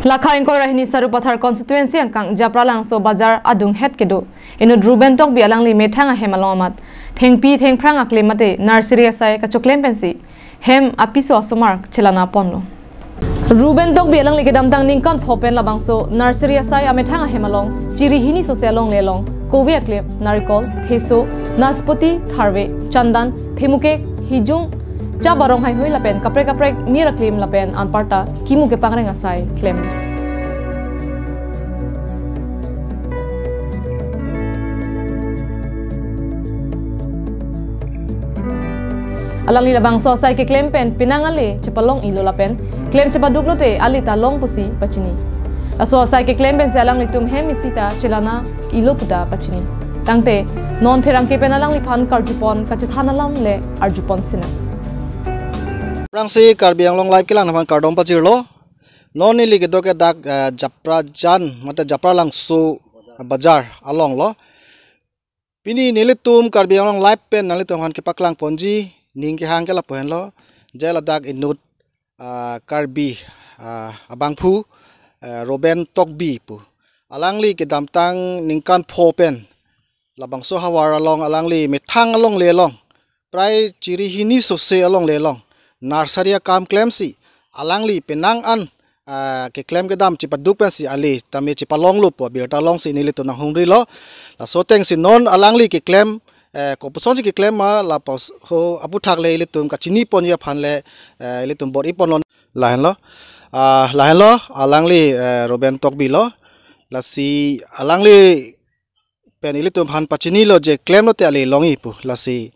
Lakha Inkora hini Sarupathar constituency angkang Japralang so bazar adung het kedu inu Ruben tok bialang li methanga hemalomat thengpi thengprang akle mate nursery asai ka choklem pensi hem apiso asomar chelana ponlo Ruben tok bialang li kedam tang ningkan phopen labangso nursery asai amethanga hemalong chiri hini sosialong lelong kowe akle narikol theso naspoti tharve chandan themuke hijung cha barong hai hoi lapen kapre mira claim lapen anparta kimu ke pangreng asai claim alang lila bang so asai ke claim pen pinangale chepalong ilo lapen claim chepaduk lote alita long pusi pachini aso asai ke claim pen se alang litum hemisita chelana ilo puta pachini tangte non pherang ke penalang li phan karjupon kachithanalam le arjupon sina Rangsi Karbi Anglong live kilang naman kardom pachirlo non ni ligito ke dak japra jan mate japra lang su bazar along lo pini nilitum Karbi Anglong live pen nalitum han ke paklang ponji ning ke hang ke la pohen lo jela dak inut Karbi abangphu Roben Tokbi pu alangli ke damtang ningkan phopen labang so hawar along alangli methang along lelong prai ciri hini sose along lelong Narsaria kam claim si alangli penang an ke claim ke dam cipaduk pen si ali tami cipalong lu po biar talong si nili tunang hungri lo la soteng si non alangli ke claim ko poson si ke claim ma la pos ho abu thak le ili tum ka chini pon ya phan le ili tum bot ipon lon lahen lo alangli Roben Tokbi lo la si alangli pen ili tum han pachini lo je claim lo te ali longi pu la si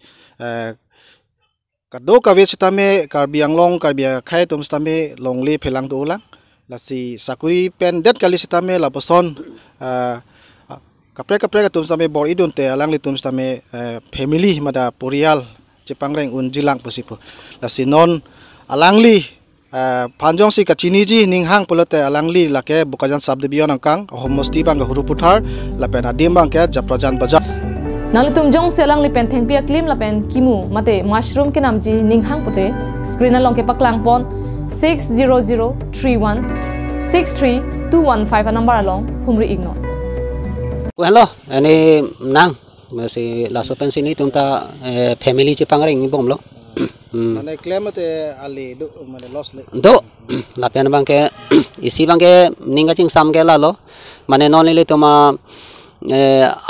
kado kawe sitame Karbi Anglong Karbi khai tum sitame longli phelang tu ulang lasi sakuri pen det kali sitame la poson kapre tum sitame bor idun te alang li tum sitame family mada porial Jepangreng unjilang pusipu lasi non alangli panjong si kachini ji ninghang pulote alangli lake bukajan subdivision angkang homosti bang huru puthar lapen adim bang ke Japrajan bazar Nalitum jong selang lipen thengpia klim lapen kimu mate mushroom ke namji ninghang pute screen along ke paklang pon 60031 63215 number along humri ignore. Hello, ini nang masih laso pensi ni tunta family Jepangreng bom lo. Mana claim te ali do mana loss le. Do lapian bangke isi bangke ningga cing sam ke la lo. Mana non le tuma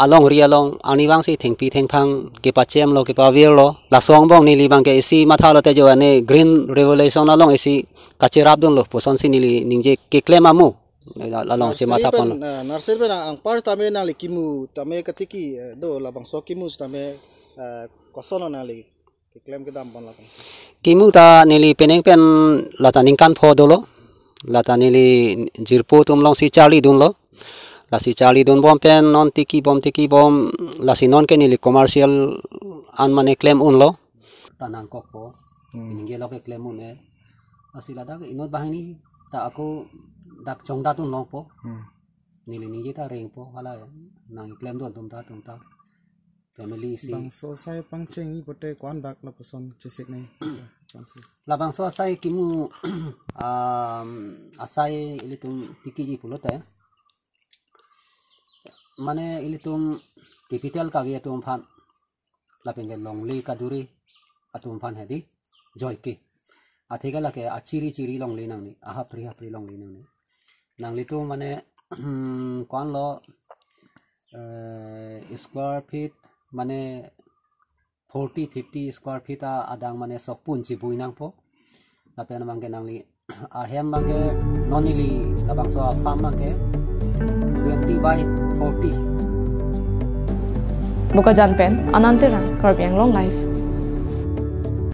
along rialong aniwang si thengpi thengphang ke pachem lo ke pawir lo la song bong ni libang ke isi matha lo te jo ane green revolution along isi kachirap dun lo poson si ni ningje ke claim amu along che matha pon nursery bena ang par tame na likimu tame katiki do labang so kimu tame kosono na li ke claim ke dam pon la kimu ta nili peneng pen lata ningkan pho do lo lata nili jirpo tum long si charli dun lo lasi Charlie don bom pen non tiki bom lasi non ke nili commercial an mane claim un lo tanang kok po ninge lo ke claim un lasi lada inot bahini ta aku dak chong da tun long po nili ninge ta reng po hala nang claim don tum ta family si bang so sai pangcheng i pote kwan dak la person chisik nei la bang so sai kimu asai ilitum tiki ji pulota Mane ilitum capital kawi atum fan lapengel longli kaduri atum fan hedi joyke athega lake achiri longli nangni ahapri longli nangni nangli tu mane kon lo square feet mane 40-50 square feet adang mane sokpun chibui nangpo lapen mangke nangli ahem mangke nonili labang so farm mangke 20 by 40 Buka Jan Pen Anantirang Karbi Anglong live